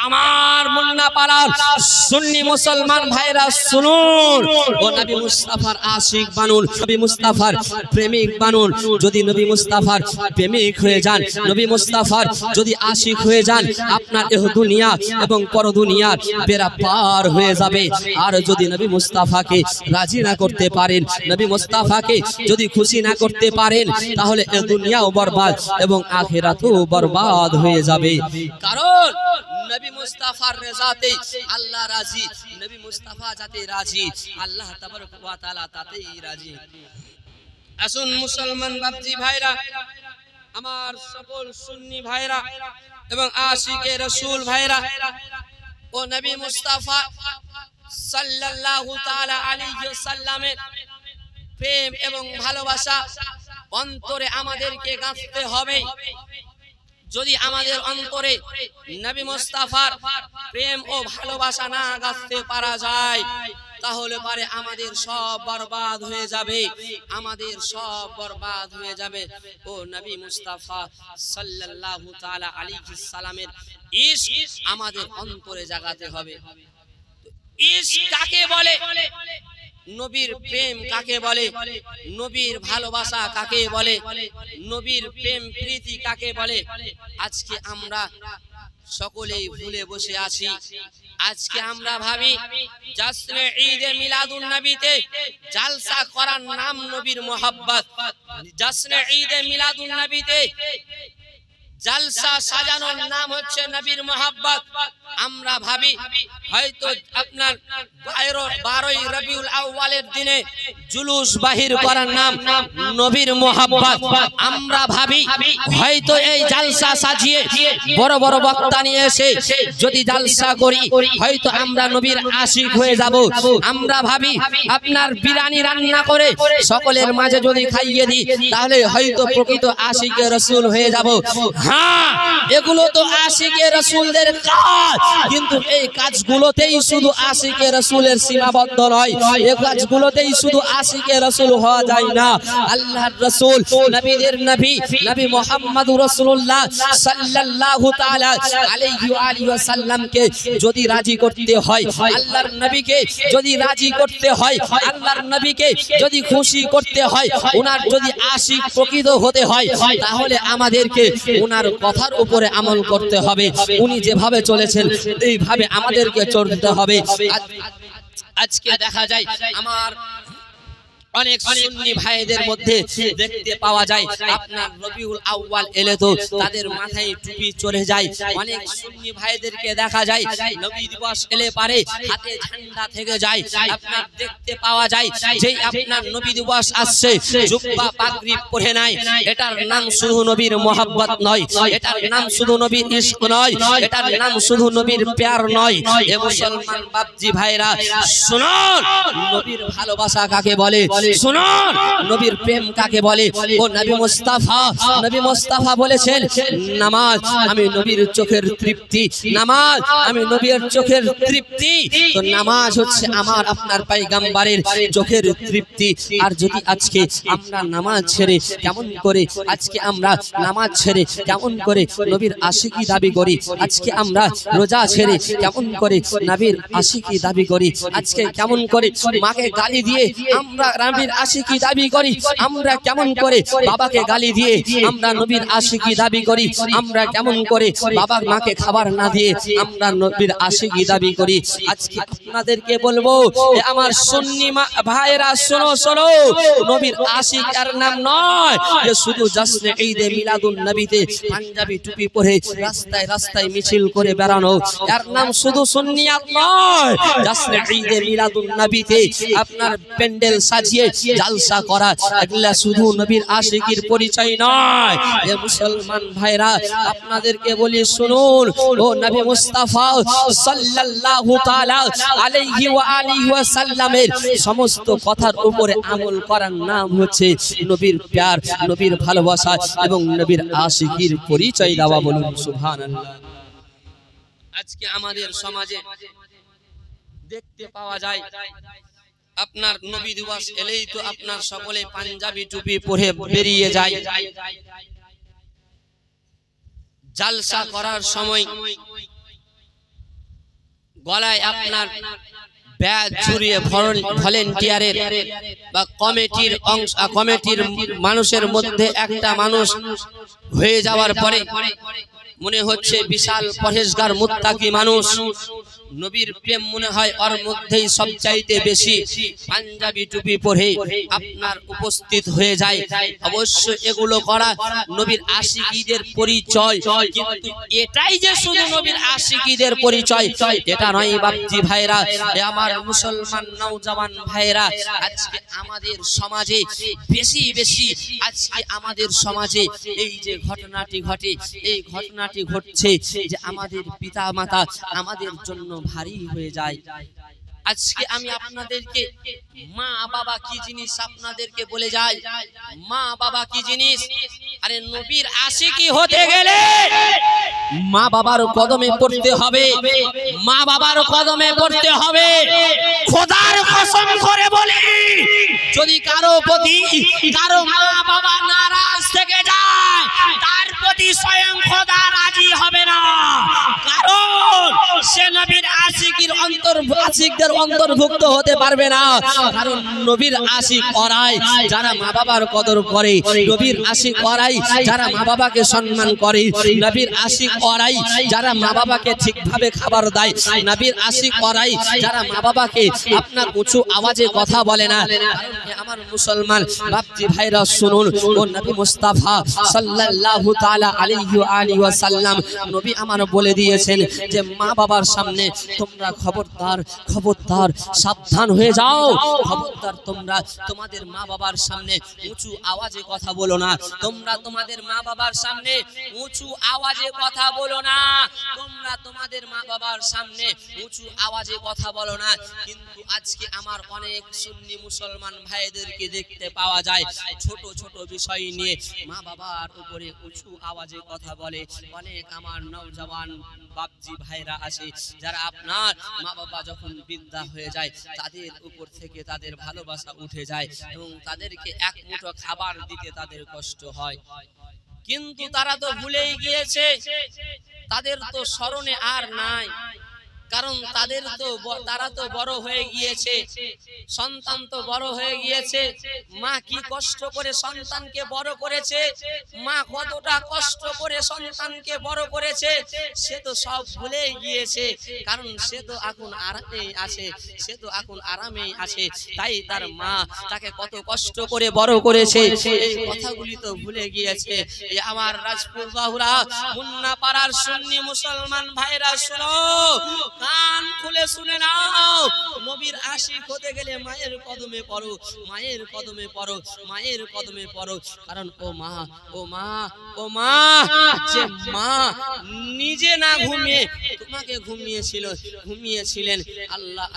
আমার মুন্না পাড়ার সুন্নি মুসলমান ভাইরা শুনুন, ও নবী মুস্তাফার আশিক বানুন, নবী মুস্তাফার প্রেমিক বানুন। যদি নবী মুস্তাফার প্রেমিক হয়ে যান, নবী মুস্তাফার যদি আশিক হয়ে যান, আপনার এহ দুনিয়া এবং পর দুনিয়ার বেড়া পার হয়ে যাবে। আর যদি নবী মুস্তাফাকে রাজি না করতে পারেন, নবী মুস্তাফাকে যদি খুশি না করতে পারেন, তাহলে এ দুনিয়াও বরবাদ এবং আখিরাতও বরবাদ হয়ে যাবে। কারণ নবী মুস্তাফার রেজাতে আল্লাহ রাজি, নবী মুস্তাফা যাতে রাজি, আল্লাহ তাবারক ওয়া তাআলা তাতেই রাজি। আসুন মুসলমান বাপজি ভাইরা, আমার সকল সুন্নি ভাইরা এবং আশিকে রাসূল ভাইরা, ও নবী মুস্তাফা সাল্লাল্লাহু তাআলা আলাইহি ওয়াসাল্লামের প্রেম এবং ভালোবাসা অন্তরে আমাদেরকে গাঁথতে হবে। যদি আমাদের অন্তরে নবী মুস্তাফার প্রেম ও ভালোবাসা না গাঁথতে পারা যায়, তাহলে পারে আমাদের সব বরবাদ হয়ে যাবে, আমাদের সব বরবাদ হয়ে যাবে। ও নবী মুস্তাফা সাল্লাল্লাহু তাআলা আলাইহি সাল্লামের ইশক আমাদের অন্তরে জাগাতে হবে। ইশক কাকে বলে? নবীর প্রেম কাকে বলে? নবীর ভালোবাসা কাকে বলে? নবীর প্রেম প্রীতি কাকে বলে? আজকে আমরা সকলেই ভুলে বসে আছি। আজকে আমরা ভাবি জাশ্নে ঈদে মিলাদুন নবীতে জালসা করার নাম নবীর মোহাব্বত, জাশ্নে ঈদে মিলাদুন নবীতে জালসা সাজানোর নাম হচ্ছে নবীর মোহাব্বত। আমরা ভাবি হয়তো আপনার 12ই রবিউল আউয়ালের দিনে জুলুস বাহির করার নাম নবীর মোহাব্বত। আমরা ভাবি হয়তো এই জালসা সাজিয়ে বড় বড় বক্তা নিয়ে এসে যদি জালসা করি, হয়তো আমরা নবীর আশিক হয়ে যাব। আমরা ভাবি আপনার বিরিয়ানি রান্না করে সকলের মাঝে যদি খাইয়ে দিই, তাহলে হয়তো প্রকৃত আশিকে রাসূল হয়ে যাব। হ্যাঁ, এগুলো তো আশিকে রাসূলদের কাজ, কিন্তু এই কাজগুলোতেই শুধু আশিকে রাসূলের সীমাবদ্ধ নয়, এই কাজগুলোতেই শুধু আশিকে রাসূল হওয়া যায় না। আল্লাহর রাসূল, নবীদের নবী, নবী মুহাম্মদুর রাসূলুল্লাহ সাল্লাল্লাহু তাআলা আলাইহি ওয়া আলিহি ওয়াসাল্লামকে যদি রাজি করতে হয়, আল্লাহর নবীকে যদি রাজি করতে হয়, আল্লাহর নবীকে যদি খুশি করতে হয়, ওনার যদি আশিক প্রকৃত হতে হয়, তাহলে আমাদেরকে ওনার কথার উপরে আমল করতে হবে। উনি যেভাবে চলেছেন এইভাবে আমাদেরকে চলতে হবে। আজকে দেখা যায় আমার অনেক সুন্নি ভাইদের মধ্যে দেখতে পাওয়া যায় আপনার রবিউল আউয়াল এলে তো তাদের মাথায় টুপি চলে যায়। অনেক সুন্নি ভাইদেরকে দেখা যায় নবী দিবস এলে পারে হাতে ঝান্ডা থেকে যায়। আপনার দেখতে পাওয়া যায় যে আপনার নবী দিবস আসছে, জুব্বা পাগড়ি পরে নাই। এটার নাম শুধু নবীর মোহাব্বত নয়, এটার নাম শুধু নবীর ইশক নয়, এটার নাম শুধু নবীর প্যার নয়। এ মুসলমান বাপজি ভাইরা শুনুন, নবীর ভালোবাসা কাকে বলে? শুনুন, নবীর প্রেম কাকে বলে? ও নবী মুস্তাফা, নবী মুস্তাফা বলেছেন নামাজ আমি নবীর চোখের তৃপ্তি, নামাজ আমি নবীর চোখের তৃপ্তি। তো নামাজ হচ্ছে আমার আপনার পয়গম্বরের চোখের তৃপ্তি। আর যদি আজকে আমরা নামাজ ছেড়ে কেমন করে, আজকে আমরা নামাজ ছেড়ে কেমন করে নবীর আশিকি দাবি করি, আজকে আমরা রোজা ছেড়ে কেমন করে নবীর আশিকি দাবি করি, আজকে কেমন করে মাকে গালি দিয়ে আমরা নবীর আশিকি দাবি করি, আমরা কেমন করে বাবাকে গালি দিয়ে আমরা নবীর আশিকি দাবি করি, আমরা কেমন করে বাবা মাকে খাবার না দিয়ে আমরা নবীর আশিকি দাবি করি। আজকে আপনাদেরকে বলবো আমার সুন্নি ভাইরা শোনো শোনো, নবীর আশিক এর নাম নয় যে শুধু জাশ্নে ঈদে মিলাদুন নবীতে পাঞ্জাবি টুপি পরে রাস্তায় রাস্তায় মিছিল করে বেড়ানো, এর নাম শুধু সুন্নিয়াত নয়। জাশ্নে ঈদে মিলাদুন নবীতে আপনার প্যান্ডেল সাজিয়ে জালসা করা, এগুলা শুধু নবীর আশিকির পরিচয় নয়। এ মুসলমান ভাইরা আপনাদেরকে বলি শুনুন, ও নবী মুস্তাফা সাল্লাল্লাহু তাআলা আলাইহি ওয়া আলিহি ওয়াসাল্লামের সমস্ত কথার উপরে আমল করার নাম হচ্ছে নবীর প্যার, নবীর ভালোবাসা এবং নবীর আশিকির পরিচয় দেওয়া। বলুন সুবহানাল্লাহ। আজকে আমাদের সমাজে দেখতে পাওয়া যায় আপনার নবী দিবস এলেই তো আপনার সকলে পাঞ্জাবি টুপি পরে বেরিয়ে যায়। জালসা করার সময় গলায় আপনার ব্যাজ ঝুরিয়ে ভলেন্টিয়ারের বা কমিটির মানুষের মধ্যে একটা মানুষ হয়ে যাওয়ার পরে মনে হচ্ছে বিশাল পরহেজগার মুত্তাকি মানুষ, নবীর প্রেম মনে হয় ওর মধ্যেই সবচাইতে বেশি। পাঞ্জাবি টুপি পরে আপনার উপস্থিত হয়ে যায়। অবশ্য এগুলো করা নবীর আশিকীদের পরিচয়, কিন্তু এটাই যে শুধু নবীর আশিকীদের পরিচয় এটা নয় বাপজি ভাইরা, আমার মুসলমান নওজওয়ান ভাইরা। আজকে আমাদের সমাজে বেশি আজকে আমাদের সমাজে এই যে ঘটনাটি ঘটে, এই ঘটনাটি ঘটছে যে আমাদের পিতা মাতা আমাদের জন্য ভারী হয়ে যায়। আজকে আমি আপনাদেরকে মা বাবা কি জিনিস আপনাদেরকে বলে যাই। মা বাবা কি জিনিস? আরে নবীর আশিকি হতে গেলে মা বাবার কদমে পড়তে হবে, মা বাবার কদমে পড়তে হবে। খোদার কসম করে বলি, যদি কারো প্রতি কারো মা বাবা নারাজ থেকে যায়, তার প্রতি স্বয়ং খোদা রাজি হবে না, কারণ সে নবীর আশিকের আশিকদের অন্তর্ভুক্ত হতে পারবে না। কারণ নবীর আশিক ওরাই যারা মা বাবার কদর করে, নবীর আশিক ওরাই যারা মা বাবাকে সম্মান করে, নবীর আশিক ওরাই যারা মা বাবাকে ঠিকভাবে খাবার দেয়, নবীর আশিক ওরাই যারা মা বাবাকে আপনার উঁচু আওয়াজে কথা বলে না। আমার মুসলমান বাপজি ভাইরা শুনুন, ও নবী মুস্তাফা সাল্লাল্লাহু তাআলা আলাইহি ওয়া আলিহি ওয়াসাল্লাম নবী আমার বলে দিয়েছেন যে মা বাবার সামনে তোমরা খবরদার সাবধান হয়ে যাও। খবরদার তোমরা তোমাদের মা বাবার সামনে উঁচু আওয়াজে কথা বলো না। তোমরা তোমাদের মা বাবার সামনে উঁচু আওয়াজে কথা বলো না। তোমরা তোমাদের মা বাবার সামনে উঁচু আওয়াজে কথা বলো না। কিন্তু আজকে আমার অনেক সুন্নি মুসলমান ভাইদেরকে দেখতে পাওয়া যায় ছোট ছোট বিষয় নিয়ে মা বাবার উপরে উঁচু আওয়াজে কথা বলে। অনেক আমার নওজওয়ান বাপজি ভাইরা আছে যারা আপনার মা বাবা যখন বৃদ্ধা হয়ে যায় তাদের উপর থেকে তাদের ভালোবাসা উঠে যায় এবং তাদেরকে এক মুঠো খাবার দিতে তাদের কষ্ট হয়। কিন্তু তারা তো ভুলেই গিয়েছে, তাদের তো স্মরণে আর নাই। কারণ তারা তো বড় হয়ে গিয়েছে, সন্তান তো বড় হয়ে গিয়েছে। মা কি কষ্ট করে সন্তানকে বড় করেছে, মা কতটা কষ্ট করে সন্তানকে বড় করেছে, সে তো সব ভুলেই গিয়েছে। কারণ সে তো এখন আরামেই আছে, তাই তার মা তাকে কত কষ্ট করে বড় করেছে এই কথাগুলি তো ভুলে গিয়েছে। আমার রাজপুর বাহুরা, মুন্না পাড়ার সুন্নি মুসলমান ভাইরা শুনো, কান খুলে শুনে নাও। নবীর আশিক হতে গেলে মায়ের কদমে পড়ো, মায়ের কদমে পড়ো, মায়ের কদমে পড়ো। কারণ ও মা যে মা নিজে না ঘুমিয়ে তোমাকে ঘুমিয়েছিলেন।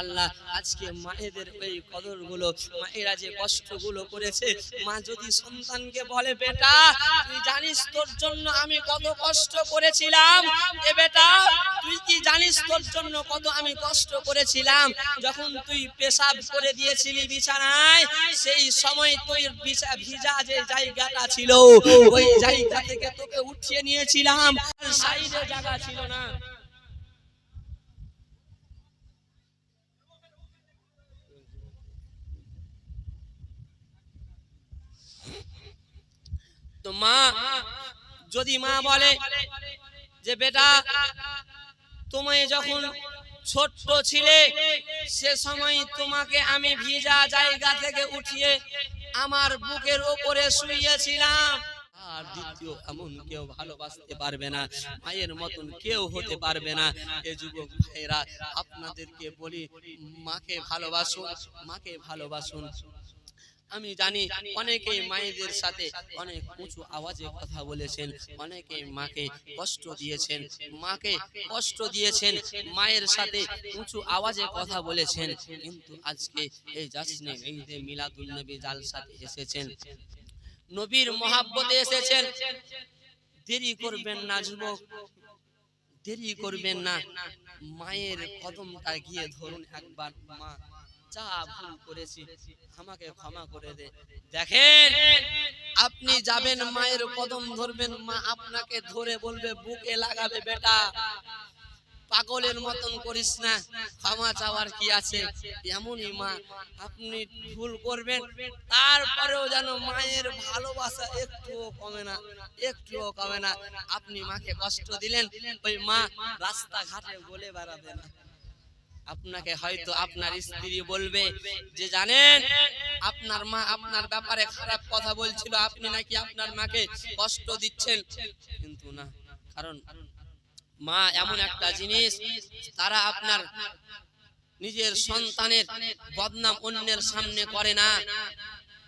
আল্লাহ আজকে মায়েদের ওই কদরগুলো, মায়েরা যে কষ্টগুলো করেছে, মা যদি সন্তানকে বলে বেটা তুই জানিস তোর জন্য আমি কত কষ্ট করেছিলাম, এ বেটা তুই কি জানিস তোর জন্য কত আমি কষ্ট করেছিলাম, যখন তুই পেশাব করে দিয়েছিলি বিছানায়, সেই সময় তুই ভিজা যে জায়গাটা ছিল ওই জায়গা থেকে তোকে উঠিয়ে নিয়েছিলাম, সাইডে জায়গা ছিল না। তো মা যদি মা বলে যে বেটা তুমি যখন ছোট্ট ছিলে সে সময় তোমাকে আমি ভিজা জায়গা থেকে উঠিয়ে আমার বুকের উপরে শুইয়েছিলাম। আর দ্বিতীয় এমন কেউ ভালোবাসতে পারবে না, মায়ের মতন কেউ হতে পারবে না। এ যুবক ভাইরা আপনাদেরকে বলি, মাকে ভালোবাসুন। আমি জানি অনেকেই মায়েদের সাথে অনেক উঁচু আওয়াজে কথা বলেছেন, অনেকেই মাকে কষ্ট দিয়েছেন, মায়ের সাথে উঁচু আওয়াজে কথা বলেছেন। কিন্তু আজকে এই জাসনে ঈদে মিলাদুন নবী জালসাতে এসেছেন, নবীর মহাব্বতে এসেছেন। দেরি করবেন না যুবক, দেরি করবেন না, মায়ের কদমটা গিয়ে ধরুন একবার। মা যা ভুল করেছি আমাকে ক্ষমা করে দে। দেখেন আপনি যাবেন মায়ের কদম ধরবেন, মা আপনাকে ধরে বলবে, বুকে লাগাবে বেটা পাগলের মতন করিস না, ক্ষমা চাওয়ার কি আছে। এমনই মা, আপনি ভুল করবেন তারপরেও যেন মায়ের ভালোবাসা একটুও কমে না, একটুও কমে না। আপনি মাকে কষ্ট দিলেন, ওই মা রাস্তাঘাটে বলে বেড়াবে না। আপনাকে হয়তো আপনার স্ত্রী বলবে যে জানেন আপনার মা আপনার ব্যাপারে খারাপ কথা বলছিল, আপনি নাকি আপনার মাকে কষ্ট দিচ্ছেন। কিন্তু না, কারণ মা এমন একটা জিনিস, তারা আপনার নিজের সন্তানের বদনাম অন্যের সামনে করে না।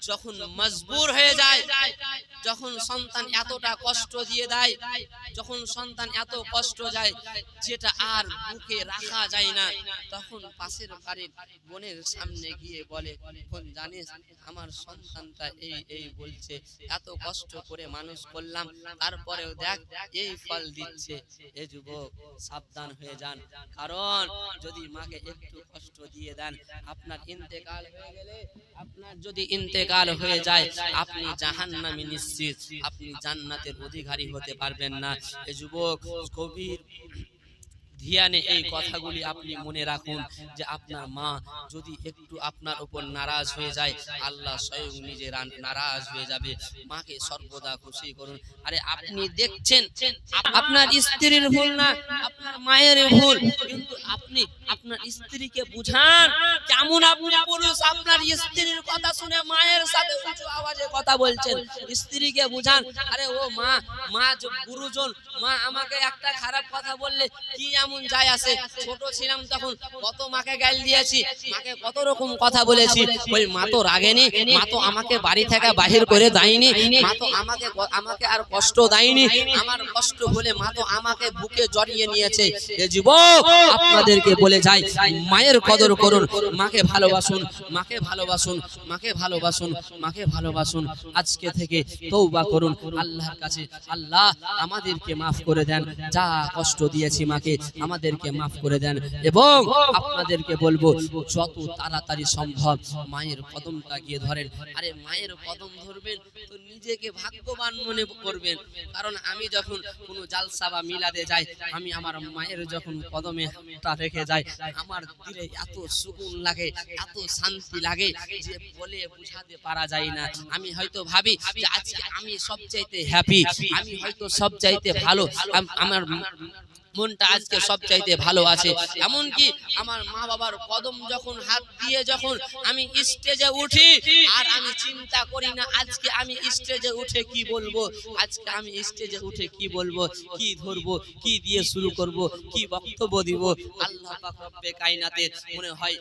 যখন মজবুর হয়ে যায়, যখন সন্তান এতটা কষ্ট দিয়ে দেয়, যখন সন্তান এত কষ্ট যায় যেটা আর বুকে রাখা যায় না, তখন পাশের বাড়ির বোনের সামনে গিয়ে বলে, বোন জানিস আমার সন্তানটা এই এই বলছে, এত কষ্ট করে মানুষ করলাম, তারপরেও দেখ এই ফল দিচ্ছে। এ যুবক সাবধান হয়ে যান, কারণ যদি মাকে একটু কষ্ট দিয়ে দেন, আপনার ইন্তেকাল হয়ে গেলে, আপনার যদি ইন্তেকাল হয়ে যায়, আপনি জাহান্নামী নিশ্চিত, আপনি জান্নাতের অধিকারী হতে পারবেন না। এই যুবক গভীর ধ্যানে এই কথাগুলি আপনি মনে রাখুন, যে আপনার মা যদি একটু আপনার উপর নারাজ হয়ে যায়, আল্লাহ স্বয়ং নিজে নারাজ হয়ে যাবে। মাকে সর্বদা খুশি করুন। আরে আপনি দেখছেন আপনার স্ত্রীর ভুল না, আপনার মায়ের ভুল, কিন্তু আপনি আপনার স্ত্রীকে বুঝান। কেমন আপনি পুরুষ, আপনার স্ত্রীর কথা শুনে মায়ের সাথে উঁচু আওয়াজে কথা বলছেন। স্ত্রীকে বুঝান, আরে ও মা, মা গুরুজন, মা আমাকে একটা খারাপ কথা বললে কি এমন যায় আসে, ছোট ছিলাম তখন কত মাকে গাল দিয়েছি, মাকে কত রকম কথা বলেছি, ওই মা তো রাগেনি, মা তো আমাকে বাড়ি থেকে বাহির করে দেয়নি, মা তো আমাকে আর কষ্ট দেয়নি, আমার কষ্ট হলে মা তো আমাকে বুকে জড়িয়ে নিয়েছে। এ যুবক আপনাদেরকে বলে যাই, মায়ের কদর করুন, মাকে ভালোবাসুন, মাকে ভালোবাসুন, মাকে ভালোবাসুন, মাকে ভালোবাসুন। আজকে থেকে তওবা করুন আল্লাহর কাছে, আল্লাহ আমাদেরকে মাফ করে দেন, যা কষ্ট দিয়েছি মাকে আমাদেরকে মাফ করে দেন। এবং আপনাদেরকে বলবো যত তাড়াতাড়ি সম্ভব মায়ের কদমটা গিয়ে ধরেন। আরে মায়ের কদম ধরবেন তো নিজেকে ভাগ্যবান মনে করবেন, কারণ আমি যখন কোনো জালসা বা মিলাদে যাই, আমি আমার মায়ের যখন কদমে হাতটা রেখে যাই, আমার দিলে এত সুকুন লাগে, এত শান্তি লাগে যে বলে বোঝাতে পারা যায় না। আমি হয়তো ভাবি যে আজকে আমি সবচাইতে হ্যাপি, আমি হয়তো সবচাইতে ভালো, আমার মনটা আজকে সবচাইতে ভালো আছে। এমনকি আমার মা বাবার কদম যখন হাত দিয়ে যখন আমি স্টেজে উঠি, আর আমি চিন্তা করি না আজকে আমি স্টেজে উঠে কি বলবো, আজকে আমি স্টেজে উঠে কি বলবো, কি ধরবো, কি দিয়ে শুরু করব, কি বক্তব্য দিব। আল্লাহ পাক রব্বে কায়নাতের মনে হয়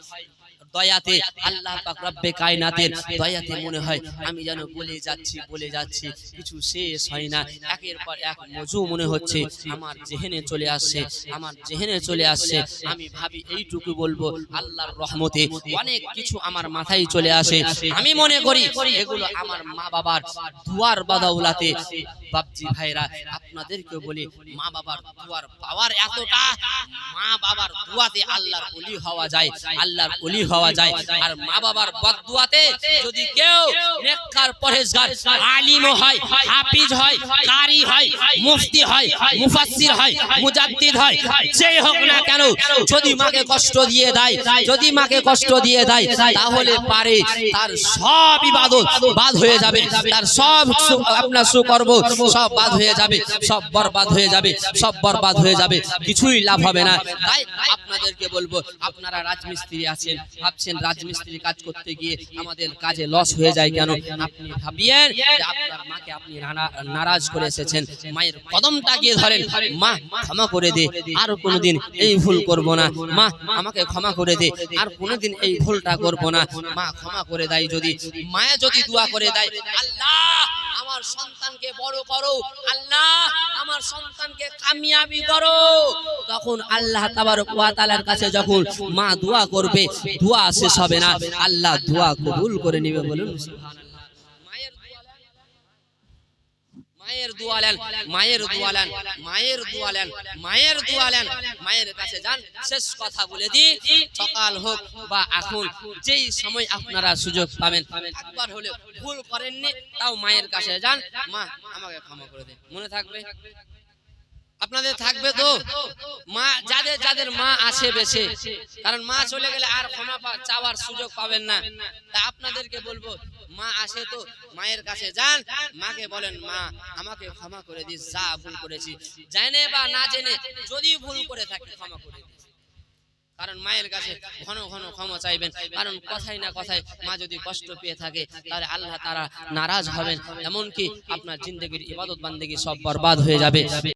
দয়াতে, আল্লাহ পাক রব্বে কায়নাতের দয়াতে মনে হয় আমি যেন বলে যাচ্ছি, কিছু শেষ হয় না, একের পর এক মজু মনে হচ্ছে আমার জেহেনে চলে আসছে, আমার জেহেনে চলে আসছে। আমি ভাবি এইটুকু বলবো, আল্লাহর রহমতে অনেক কিছু আমার মাথায় চলে আসে। আমি মনে করি এগুলো আমার মা বাবার দুয়ার বাদাউলাতে। বাপজি ভাইরা আপনাদেরকে বলি, মা বাবার দুয়ার পাওয়ার এতটা, মা বাবার দুয়াতে আল্লাহর ওলি হওয়া যায়, আল্লাহর ওলি হওয়া যায়। আর মা বাবার বদদুয়াতে যদি কেউ নেককার পরহেজগার আলিম হয়, হাফিজ হয়, কারি হয়, মুফতি হয়, মুফাসসির হয়, মুজাদ্দিদ হয়, যেই হোক না কেন, যদি মাকে কষ্ট দিয়ে দেয়, যদি মাকে কষ্ট দিয়ে দেয়, তাহলে পারে তার সব ইবাদত বাদ হয়ে যাবে, তার সব আপনার সুকর্ম সব বাদ হয়ে যাবে, সব বরবাদ হয়ে যাবে, সব বরবাদ হয়ে যাবে, কিছুই লাভ হবে না। তাই আপনাদেরকে বলবো, আপনারা রাজমিস্ত্রি আছেন, ভাবছেন রাজমিস্ত্রি কাজ করতে গিয়ে আমাদের কাজে লস হয়ে যায় কেন, আপনি ভাবিয়েন যে আপনার মাকে আপনি নারাজ করে এসেছেন, মায়ের কদমটা গিয়ে ধরেন, মা ক্ষমা করে দে, আর কোনোদিন এই ভুল করব না, মা আমাকে ক্ষমা করে দে, আর কোনোদিন এই ভুলটা করব না। মা ক্ষমা করে দেয়, যদি মায়ে যদি দোয়া করে দেয়, আল্লাহ আমার সন্তানকে বড় করো, আল্লাহ আমার সন্তানকে কামিয়াবি করো, তখন আল্লাহ তাবারক ওয়া তাআলার কাছে যখন মা দোয়া করবে, দোয়া শেষ হবে না, আল্লাহ দোয়া কবুল করে নেবে। বলুন সুবহানাল্লাহ। মায়ের দোয়া নেন, মায়ের দোয়া নেন, মায়ের দোয়া নেন, মায়ের দোয়া নেন, মায়ের কাছে যান। শেষ কথা বলে দিই, সকাল হোক বা এখন যেই সময় আপনারা সুযোগ পাবেন, একবার হলে ভুল করেননি তাও মায়ের কাছে যান, মা আমাকে ক্ষমা করে দিন, মনে থাকবে। আপনাদের থাকবে তো মা, যাদের যাদের মা আছে বেঁচে, কারণ মা চলে গেলে আর ক্ষমা চাওয়ার সুযোগ পাবেন না। তাই আপনাদেরকে বলবো, মা আছে তো মায়ের কাছে যান, মাকে বলেন, মা আমাকে ক্ষমা করে দিস, যা ভুল করেছি, জেনে বা না জেনে, যদি ভুল করে থাকি ক্ষমা করে দিস। কারণ মায়ের কাছে ঘন ঘন ক্ষমা চাইবেন, কারণ কথাই না কথায় মা যদি কষ্ট পেয়ে থাকে তাহলে আল্লাহ তাআলা নারাজ হবেন, এমনকি আপনার জিন্দেগির ইবাদত বান্দেগি সব বরবাদ হয়ে যাবে।